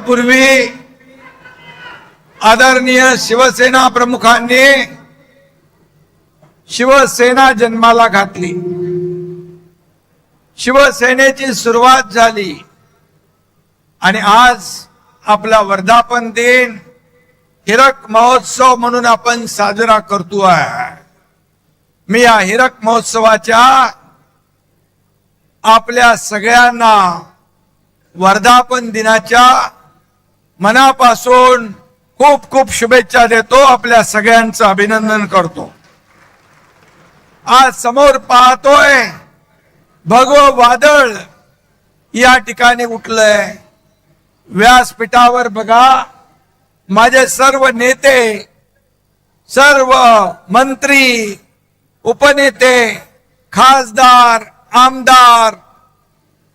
पूर्वी आदरणीय शिवसेना प्रमुखांनी शिवसेना जन्माला घातली, शिवसेनेची सुरुवात झाली आणि आज आपला वर्धापन दिन हिरक महोत्सव म्हणून आपण साजरा करतोय। मी या हिरक महोत्सवाच्या आपल्या सगळ्यांना वर्धापन दिनाच्या मनापासून खूप खूप शुभेच्छा देतो, आपल्या सगळ्यांचं अभिनंदन करतो। आज समोर पाहतोय भगवं वादळ या ठिकाणी उठलंय। व्यासपीठावर बघा, माझे सर्व नेते, सर्व मंत्री, उपनेते, खासदार, आमदार,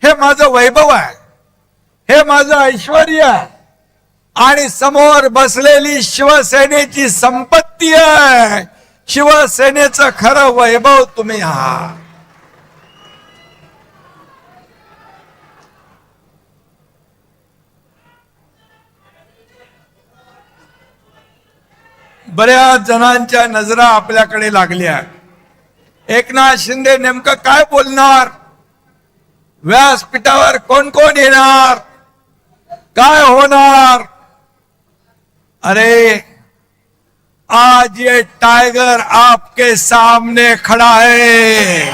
हे माझं वैभव आहे, हे माझं ऐश्वर्य आहे आणि समोर बसलेली शिवसेनेची संपत्ती आहे। शिवसेनेचं खरं वैभव तुम्ही आहात। बऱ्याच जणांच्या नजरा आपल्याकडे लागल्या। एकनाथ शिंदे नेमकं काय बोलणार, व्यासपीठावर कोण कोण येणार, काय होणार? अरे आज ये टाइगर आपके सामने खड़ा है।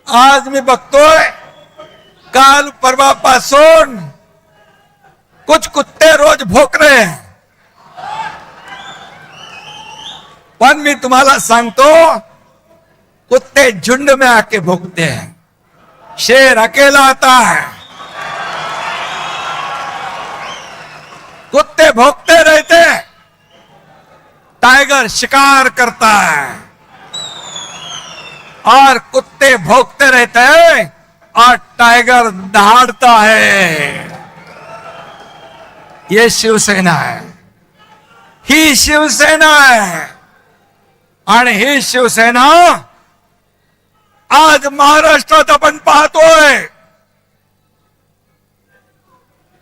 आज मी बघतोय काल परवापासून कुछ कुत्ते रोज भोक रहे हैं, पण मी तुम्हाला सांगतो कुत्ते झुंड में आके भोगते हैं, शेर अकेला आता है। कुत्ते भोगते रहते, टाइगर शिकार करता है और कुत्ते भोगते रहते हैं और टाइगर दहाड़ता है। ये शिवसेना है, ही शिवसेना है आणि ही शिवसेना आज महाराष्ट्रात आपण पाहतोय।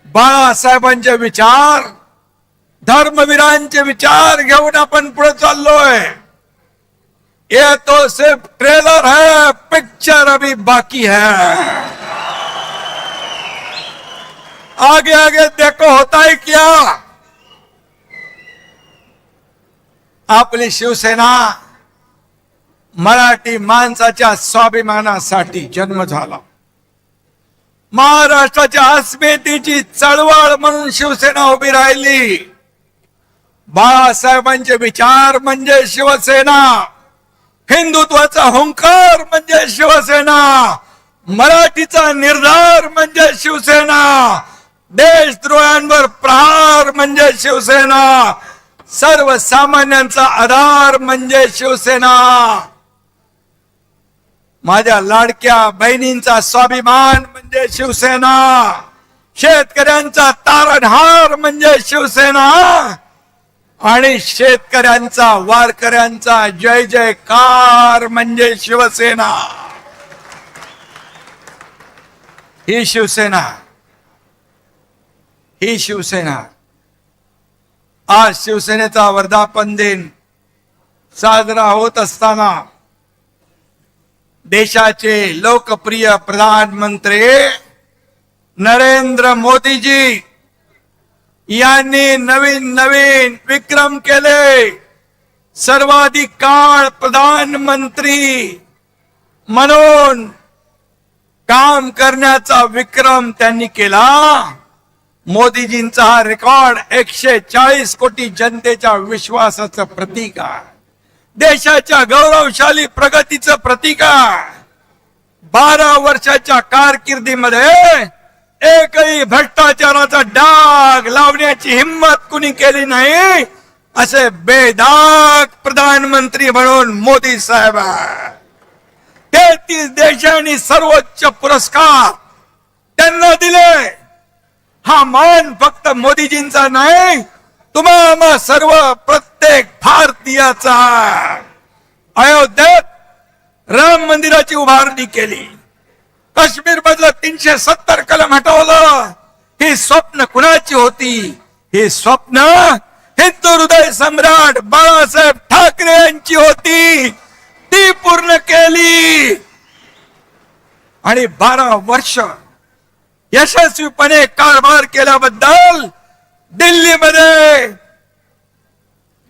बाळासाहेबांचे विचार, धर्मवीरांचे विचार घेऊन आपण पुढे चाललोय। ये तो सिर्फ ट्रेलर है, पिक्चर अभी बाकी है। आगे आगे देखो होता है क्या। आपली शिवसेना मराठी माणसाच्या स्वाभिमानासाठी जन्म झाला। महाराष्ट्राच्या अस्मितेची चळवळ म्हणून शिवसेना उभी राहिली। बाळासाहेबांचे विचार म्हणजे शिवसेना, हिंदुत्वाचा हुंकार म्हणजे शिवसेना, मराठीचा निर्धार म्हणजे शिवसेना, देशद्रोहांवर प्रहार म्हणजे शिवसेना, सर्वसामान्यांचा आधार म्हणजे शिवसेना, माझ्या लाडक्या बहिणींचा स्वाभिमान म्हणजे शिवसेना, शेतकऱ्यांचा तारणहार म्हणजे शिवसेना आणि शेतकऱ्यांचा, वारकऱ्यांचा जय जयकार म्हणजे शिवसेना। ही शिवसेना, ही शिवसेना। आज शिवसेनेचा वर्धापन दिन साजरा होत असताना देशाचे लोकप्रिय प्रधानमंत्री नरेंद्र मोदीजी यांनी नवीन नवीन विक्रम केले। सर्वाधिक काळ प्रधानमंत्री म्हणून काम करण्याचा विक्रम त्यांनी केला। मोदीजींचा हा रेकॉर्ड 140 कोटी जनतेच्या विश्वासाचं प्रतीक आहे, देशाच्या गौरवशाली प्रगतीचं प्रतीक आहे। 12 वर्षाच्या कारकिर्दीमध्ये एकही भ्रष्टाचाराचा डाग लावण्याची हिम्मत कुणी केली नाही, असे बेदाग प्रधानमंत्री म्हणून मोदी साहेब आहे। 33 देशांनी सर्वोच्च पुरस्कार त्यांना दिले। हा मान फक्त मोदीजींचा नाही, तुम्हा सर्व प्रत्येक भारतीयाचा। अयोध्येत राम मंदिराची उभारणी केली, काश्मीर मधलं 370 कलम हटवलं. ही स्वप्न कुणाची होती? ही स्वप्न हिंदू हृदय सम्राट बाळासाहेब ठाकरे यांची होती. ती पूर्ण केली आणि 12 वर्ष यशस्वीपणे कारभार केल्याबद्दल दिल्लीमध्ये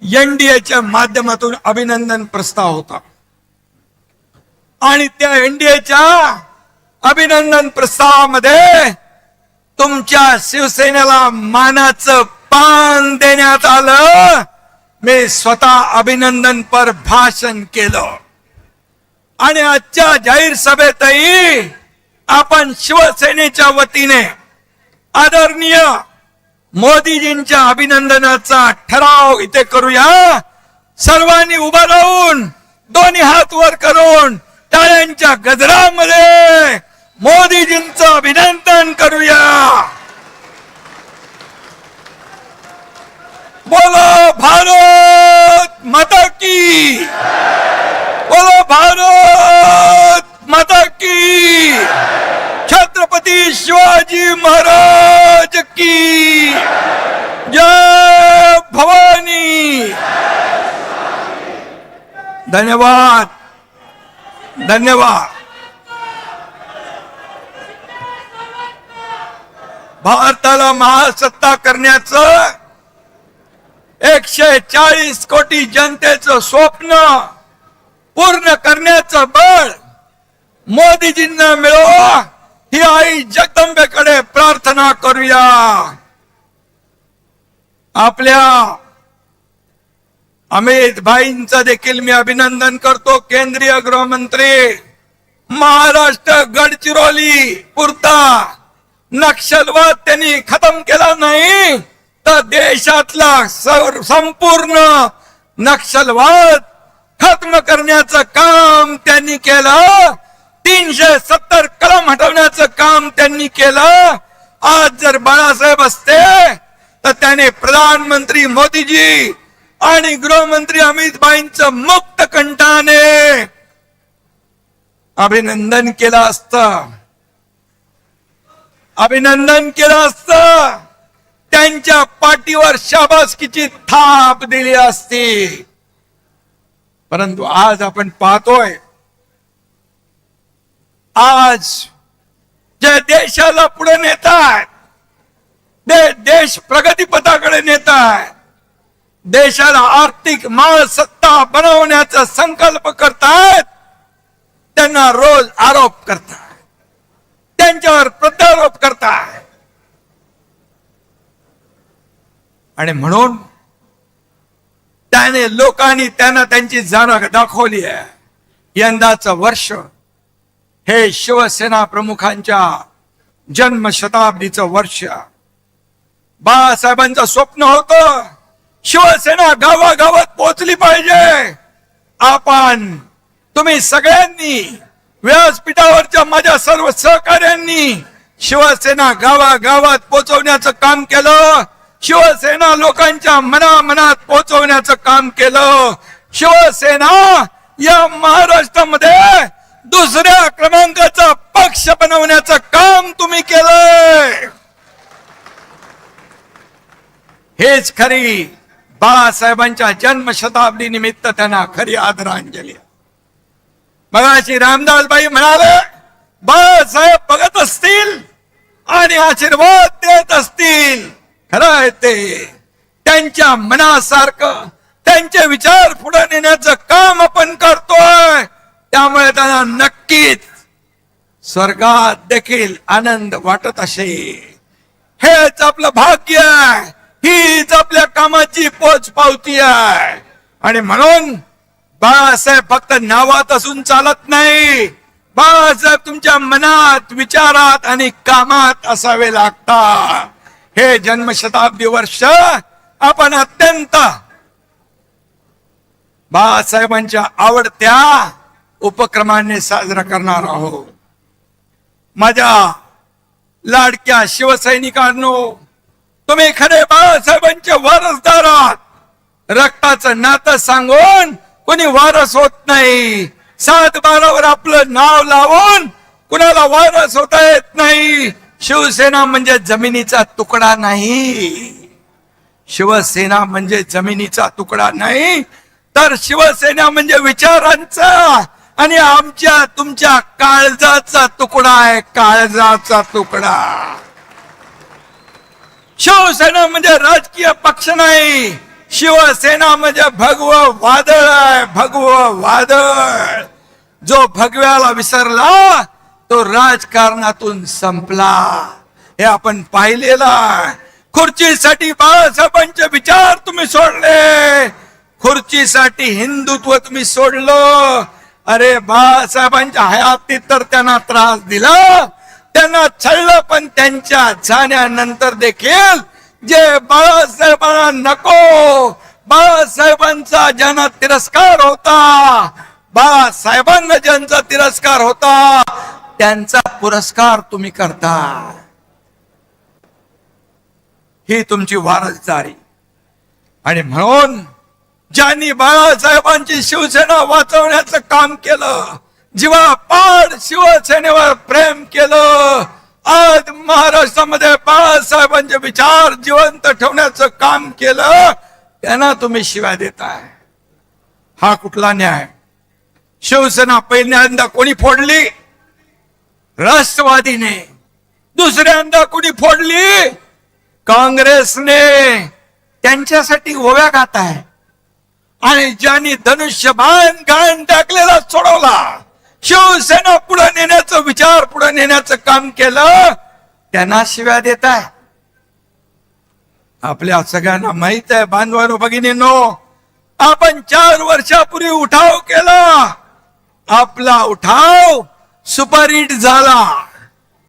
एनडीएच्या माध्यमातून अभिनंदन प्रस्ताव होता. आणि त्या एनडीएच्या अभिनंदन प्रस्तावामध्ये तुमच्या शिवसेनेला मानाचं पान देण्यात आलं. मी स्वतः अभिनंदनपर भाषण केलं आणि आजच्या जाहीर सभेतही आपण शिवसेनेच्या वतीने आदरणीय मोदीजींच्या अभिनंदनाचा ठराव इथे करूया. सर्वांनी उभं राहून दोन्ही हात वर करून टाळ्यांच्या गजरामध्ये मोदीजींचं अभिनंदन करूया. बोलो भारत माता की, बोलो भारत माता की, छत्रपती शिवाजी महाराज की जय भवानी. धन्यवाद धन्यवाद. भारताला महासत्ता करण्याचं 140 कोटी जनतेचं स्वप्न पूर्ण करण्याचं बळ मोदीजींना मिळो ही आई जगदंबेकडे प्रार्थना करूया. आपल्या अमित भाईंचं देखील मी अभिनंदन करतो. केंद्रीय गृहमंत्री महाराष्ट्र गडचिरोली पुरता नक्षलवाद त्यांनी खतम केला नाही तर देशातला संपूर्ण नक्षलवाद खत्म करण्याचं काम त्यांनी केलं. 370 कलम हटवण्याचं काम त्यांनी केलं. आज जर बाळासाहेब असते तर त्याने प्रधानमंत्री मोदीजी आणि गृहमंत्री अमित भाईंचं मुक्त कंठाने अभिनंदन केलं असतं. अभिनंदन केलं असतं. त्यांच्या पाठीवर शाबासकीची थाप दिली असती. परंतु आज आपण पाहतोय आज जे देशाला पुढे नेतात, देश प्रगतीपथाकडे नेतात, देशाला आर्थिक महासत्ता बनवण्याचा संकल्प करतात, त्यांना रोज आरोप करतात, त्यांच्यावर प्रत्यारोप करतात. आणि म्हणून त्याने लोकांनी त्यांना त्यांची जाण दाखवली आहे. यंदाचं वर्ष हे शिवसेना प्रमुखांच्या जन्मशताब्दीचं वर्ष. बाळासाहेबांचं स्वप्न होतं शिवसेना गावागावात पोहोचली पाहिजे. आपण तुम्ही सगळ्यांनी व्यासपीठावरच्या माझ्या सर्व सहकार्यांनी शिवसेना गावागावात पोहोचवण्याचं काम केलं. शिवसेना लोकांच्या मनामनात पोहोचवण्याचं काम केलं. शिवसेना या महाराष्ट्रामध्ये दुसऱ्या क्रमांकाचा पक्ष बनवण्याचं काम तुम्ही केलंय. हेच खरी बाळासाहेबांच्या जन्मशताब्दी निमित्त त्यांना खरी आदरांजली. मगाशी रामदासबाई म्हणाले बाळासाहेब बघत असतील आणि आशीर्वाद देत असतील. खरं आहे ते. त्यांच्या मनासारखं त्यांचे विचार पुढे नेण्याचं काम आपण करतोय. त्यामुळे त्यांना नक्कीच स्वर्गात देखील आनंद वाटत असेल. हेच आपलं भाग्य आहे. हीच आपल्या कामाची पोचपावती आहे. आणि म्हणून बाळासाहेब फक्त नावात असून चालत नाही. बाळासाहेब तुमच्या मनात, विचारात आणि कामात असावे लागतात. हे जन्मशताब्दी वर्ष आपण अत्यंत बाळासाहेबांच्या आवडत्या उपक्रमाने साजरा करणार आहोत. माझ्या लाडक्या शिवसैनिकांनो, तुम्ही खरे बाळासाहेबांचे वारसदार आहात. रक्ताचं नातं सांगून कोणी वारस होत नाही. 7/12वर आपलं नाव लावून कुणाला वारस होता येत नाही. शिवसेना म्हणजे जमिनीचा तुकडा नाही. शिवसेना म्हणजे जमिनीचा तुकडा नाही, तर शिवसेना म्हणजे विचारांचा आणि आमच्या तुमच्या काळजाचा तुकडा आहे. काळजाचा तुकडा. शिवसेना म्हणजे राजकीय पक्ष नाही. शिवसेना म्हणजे भगव वादळ आहे. भगव वादळ. जो भगव्याला विसरला तो राजकारणातून संपला. हे आपण पाहिलेला. खुर्चीसाठी बाळासाहेबांचे विचार तुम्ही सोडले. खुर्चीसाठी हिंदुत्व तुम्ही सोडलं. अरे बाळासाहेबांच्या हयातीत तर त्यांना त्रास दिला, त्यांना छळलं, पण त्यांच्या जाण्यानंतर देखील जे बाळासाहेबांना नको, बाळासाहेबांचा ज्यांना तिरस्कार होता, बाळासाहेबांना ज्यांचा तिरस्कार होता, त्यांचा पुरस्कार तुम्ही करता. ही तुमची वारसदारी. आणि म्हणून ज्यांनी बाळासाहेबांची शिवसेना वाचवण्याचं काम केलं, जीवापाड शिवसेनेवर प्रेम केलं, आज महाराष्ट्रामध्ये बाळासाहेबांचे विचार जिवंत ठेवण्याचं काम केलं, त्यांना तुम्ही शिव्या देताय. हा कुठला न्याय? शिवसेना पहिल्यांदा कोणी फोडली? राष्ट्रवादीने. दुसऱ्यांदा कोणी फोडली? काँग्रेसने. त्यांच्यासाठी ओव्या गात आहे. आणि ज्यांनी धनुष्यबाण घाण टाकलेला सोडवला, शिवसेना पुढे नेण्याचं विचार पुढे नेण्याचं काम केलं, त्यांना शिव्या देत आहे. आपल्या सगळ्यांना माहित आहे बांधवांनो भगिनींनो, आपण 4 वर्षापूर्वी उठाव केला. आपला उठाव सुपरहिट झाला.